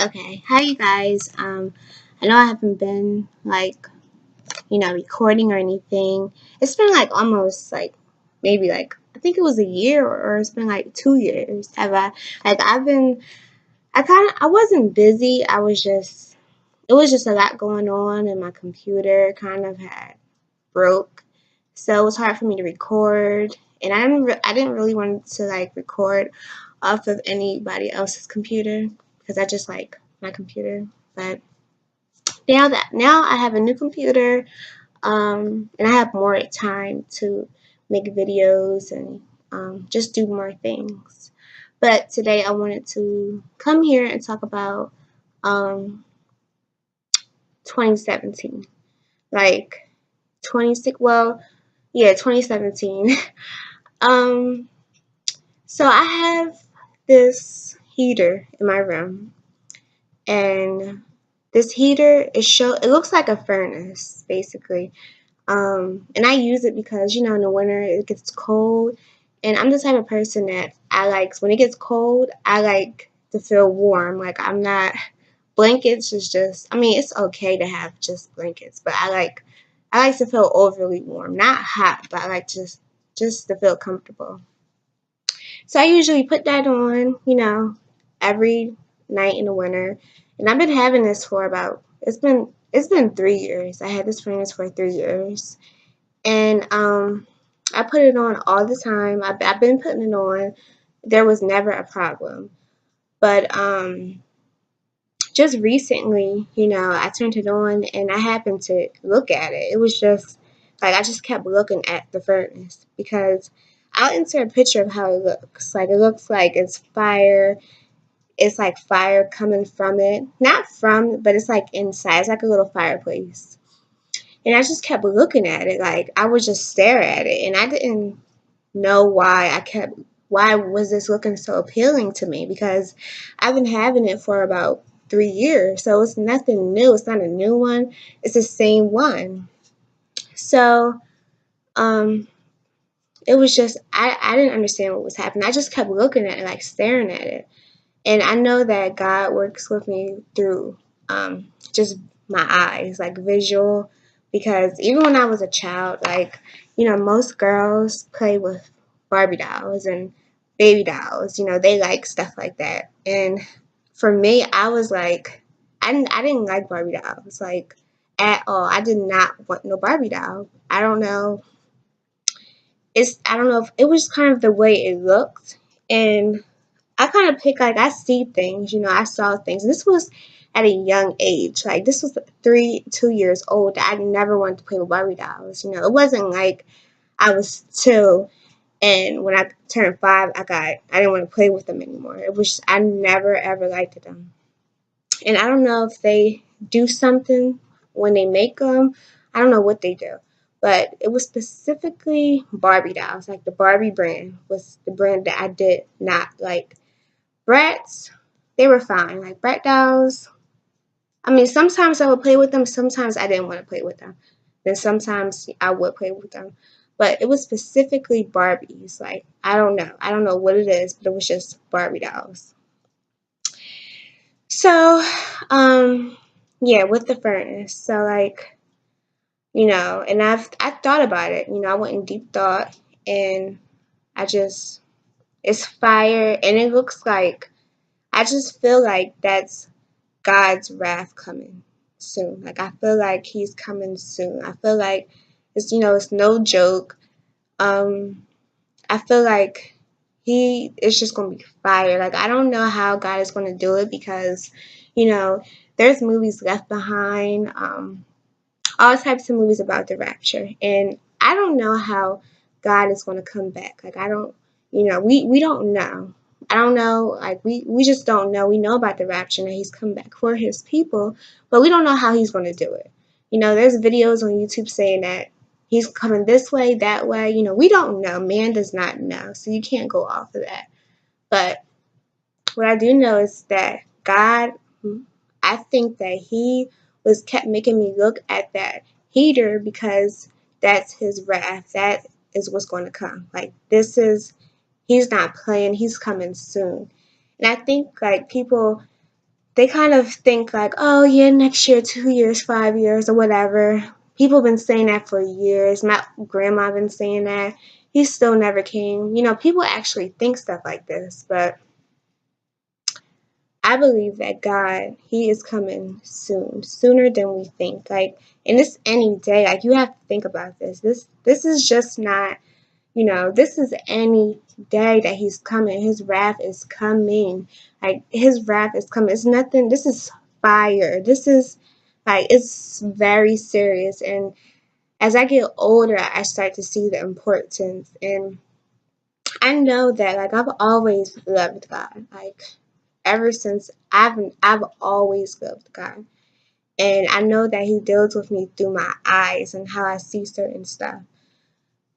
Okay, hi you guys. I know I haven't been recording or anything. It's been almost maybe I think it was a year or it's been 2 years. Have I I've been I wasn't busy. It was just a lot going on and my computer kind of had broke. So it was hard for me to record and I didn't really want to record off of anybody else's computer because I just like my computer. But now I have a new computer, and I have more time to make videos and just do more things. But today I wanted to come here and talk about um, 2017, like 26. Well, yeah, 2017. um, so I have this heater in my room, and this heater it looks like a furnace basically. And I use it because in the winter it gets cold, and I'm the type of person that I like when it gets cold. I like to feel warm. Like I'm not blankets is just. I mean, it's okay to have just blankets, but I like to feel overly warm, not hot, but I like just to feel comfortable. So I usually put that on, every night in the winter. And I've been having this for it's been 3 years. I had this furnace for 3 years. And I put it on all the time. I've been putting it on. There was never a problem. But just recently, I turned it on and I happened to look at it. It was just I just kept looking at the furnace because I'll insert a picture of how it looks. Like it looks like it's fire. It's like fire coming from it. Not from, but it's like inside. It's like a little fireplace. And I just kept looking at it. Like I would just stare at it. And I didn't know why was this looking so appealing to me, because I've been having it for about 3 years. So it's nothing new. It's not a new one. It's the same one. So um it was just I didn't understand what was happening. I just kept looking at it, like staring at it. And I know that God works with me through just my eyes, like visual, because even when I was a child, most girls play with Barbie dolls and baby dolls. They like stuff like that. And for me, I was like, I didn't like Barbie dolls, like at all. I did not want no Barbie doll. I don't know if it was kind of the way it looked. And I kind of pick I see things, I saw things. This was at a young age. Like this was 2 years old. I never wanted to play with Barbie dolls. It wasn't like I was 2 and when I turned 5, I didn't want to play with them anymore. It was I never ever liked them. And I don't know if they do something when they make them. I don't know what they do. But it was specifically Barbie dolls. Like the Barbie brand was the brand that I did not like. Bratz, they were fine. Like Brat dolls, I mean, sometimes I would play with them. Sometimes I didn't want to play with them. Then sometimes I would play with them. But it was specifically Barbies. Like, I don't know. I don't know what it is, but it was just Barbie dolls. So, yeah, with the furnace. So, and I thought about it. I went in deep thought and I just, it's fire and it looks like, I just feel like that's God's wrath coming soon. Like I feel like he's coming soon. I feel like it's no joke. Um I feel like he is just gonna be fired. Like I don't know how God is gonna do it because, you know, there's movies Left Behind, all types of movies about the rapture. And I don't know how God is gonna come back. Like I don't we don't know. I don't know, we just don't know. We know about the rapture and that he's come back for his people, but we don't know how he's gonna do it. There's videos on YouTube saying that he's coming this way, that way. We don't know. Man does not know. So you can't go off of that. But what I do know is that God, I think that he was kept making me look at that heater because that's his wrath. That is what's going to come. Like he's not playing. He's coming soon. And I think people they kind of think like, oh yeah, next year, 2 years, 5 years, or whatever. People been saying that for years. My grandma been saying that. He still never came. People actually think stuff like this, but I believe that God, He is coming soon, sooner than we think. Like, and it's any day. Like, you have to think about this. This is just not, this is any day that He's coming. His wrath is coming. Like, His wrath is coming. It's nothing. This is fire. This is like, it's very serious. And as I get older, I start to see the importance. And I know that, like, I've always loved God. Like, ever since I've always loved God. And I know that He deals with me through my eyes and how I see certain stuff.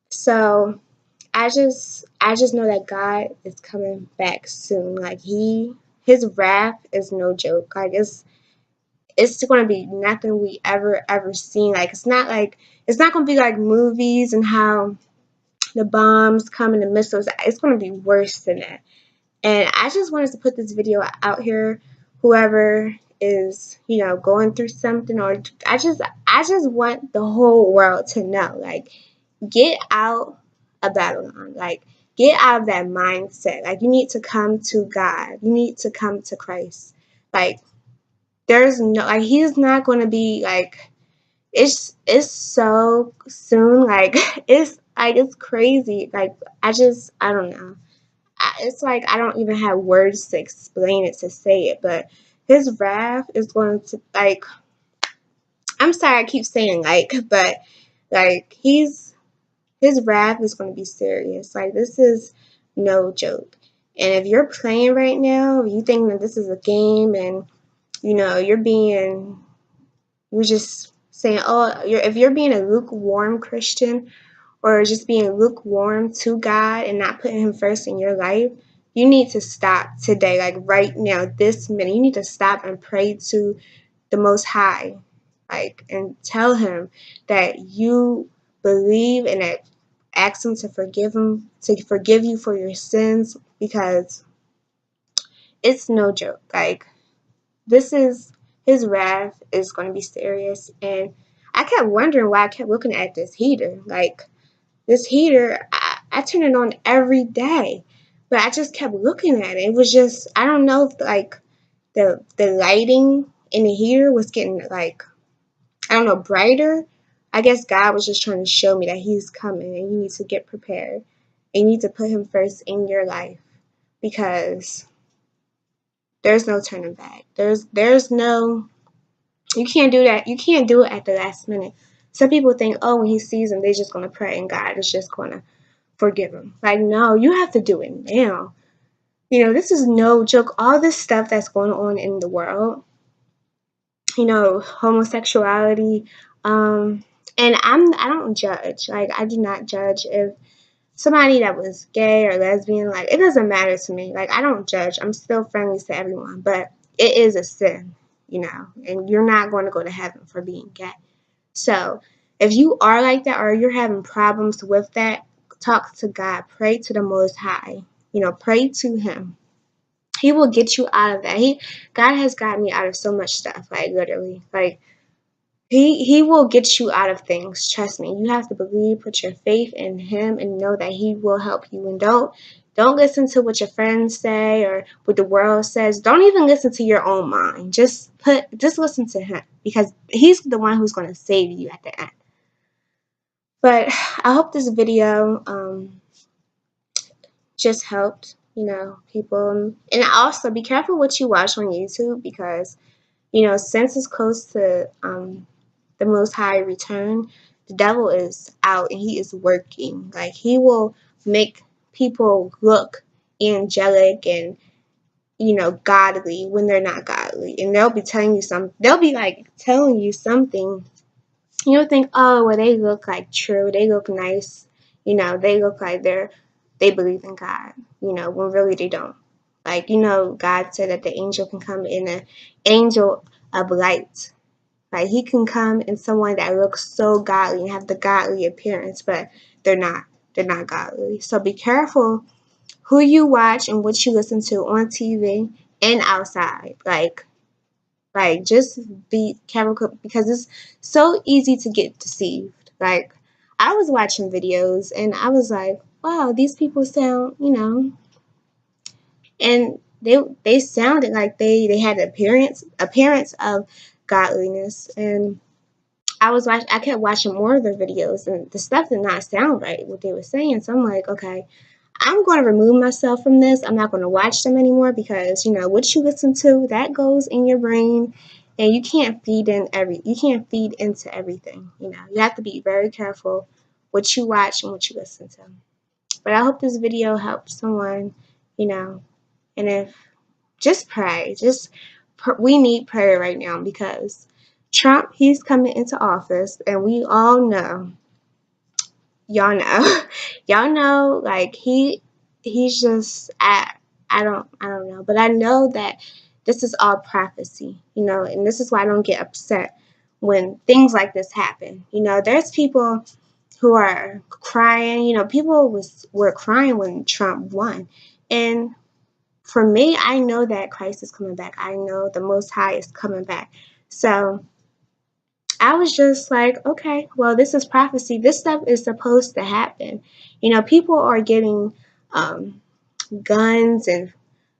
So I just know that God is coming back soon. Like, His wrath is no joke. Like, it's gonna be nothing we ever seen. Like, it's not gonna be like movies and how the bombs come and the missiles. It's gonna be worse than that. And I just wanted to put this video out here. Whoever is, going through something, or I just want the whole world to know, like, get out of Babylon. Like, get out of that mindset. Like, you need to come to God. You need to come to Christ. Like, there's no, like, He's not going to be like, it's so soon. Like, it's crazy. Like, I don't know. It's like I don't even have words to explain it, to say it, but His wrath is going to, like, I'm sorry I keep saying like, but like, His wrath is going to be serious. Like, this is no joke. And if you're playing right now, if you think that this is a game, and you're just saying, oh, if you're being a lukewarm Christian, or just being lukewarm to God and not putting Him first in your life, you need to stop today, like right now, this minute. You need to stop and pray to the Most High, like, and tell Him that you believe, and that ask Him to forgive you for your sins, because it's no joke. Like, this is His wrath is going to be serious. And I kept wondering why I kept looking at this heater. Like, this heater, I turn it on every day, but I just kept looking at it. It was just, I don't know if, like, the lighting in the heater was getting, like, I don't know, brighter. I guess God was just trying to show me that He's coming, and you need to get prepared. And you need to put Him first in your life, because there's no turning back. There's no, you can't do that. You can't do it at the last minute. Some people think, oh, when He sees them, they're just going to pray and God is just going to forgive them. Like, no, you have to do it now. This is no joke. All this stuff that's going on in the world, homosexuality, and I don't judge. Like, I do not judge if somebody that was gay or lesbian, like, it doesn't matter to me. Like, I don't judge. I'm still friendly to everyone, but it is a sin, and you're not going to go to heaven for being gay. So if you are like that, or you're having problems with that, talk to God. Pray to the Most High. Pray to Him. He will get you out of that. God has got me out of so much stuff, like, literally. Like, He will get you out of things. Trust me. You have to believe, put your faith in Him, and know that He will help you. And don't listen to what your friends say or what the world says. Don't even listen to your own mind. Just listen to Him, because He's the one who's going to save you at the end. But I hope this video just helped, people. And also, be careful what you watch on YouTube, because, since it's close to the Most High return, the devil is out and he is working. Like, he will make people look angelic and, godly when they're not godly. And they'll be telling you they'll be like telling you something. You'll think, oh, well, they look like true, they look nice, they look like they believe in God, when really they don't. Like, God said that the angel can come in an angel of light. Like, He can come in someone that looks so godly and have the godly appearance, but they're not. They're not godly. So be careful who you watch and what you listen to on TV and outside. Like, Like, just be careful because it's so easy to get deceived. Like, I was watching videos and I was like, wow, these people sound, and they sounded like they had appearance of godliness. And I kept watching more of their videos, and the stuff did not sound right what they were saying. So I'm like, okay, I'm going to remove myself from this. I'm not going to watch them anymore because what you listen to, that goes in your brain, and you can't feed into everything. You have to be very careful what you watch and what you listen to. But I hope this video helps someone, you know, and if just pray, we need prayer right now because Trump, he's coming into office, and we all know, y'all know, y'all know, like he's just I don't know, but I know that this is all prophecy, and this is why I don't get upset when things like this happen. There's people who are crying. People were crying when Trump won, and for me, I know that Christ is coming back. I know the Most High is coming back. So I was just like, okay, well, this is prophecy. This stuff is supposed to happen. People are getting guns and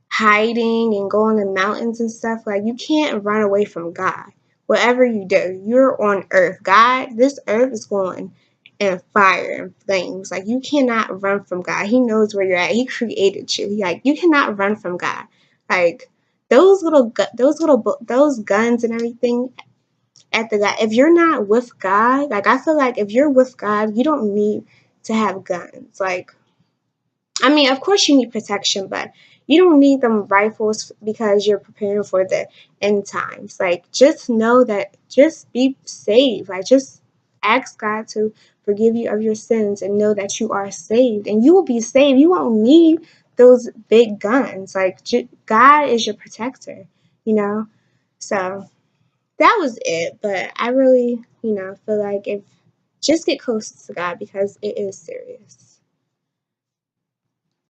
hiding and going to mountains and stuff. Like, you can't run away from God. Whatever you do, you're on earth. God, this earth is going in fire and flames. Like, you cannot run from God. He knows where you're at. He created you. Like, you cannot run from God. Like, those guns and everything at the God. If you're not with God, like, I feel like if you're with God, you don't need to have guns. Like, I mean, of course you need protection, but you don't need them rifles because you're preparing for the end times. Like, just know that, just be saved. Like, just ask God to forgive you of your sins and know that you are saved, and you will be saved. You won't need those big guns. Like, God is your protector, you know? So that was it. But I really, feel like if just get close to God because it is serious.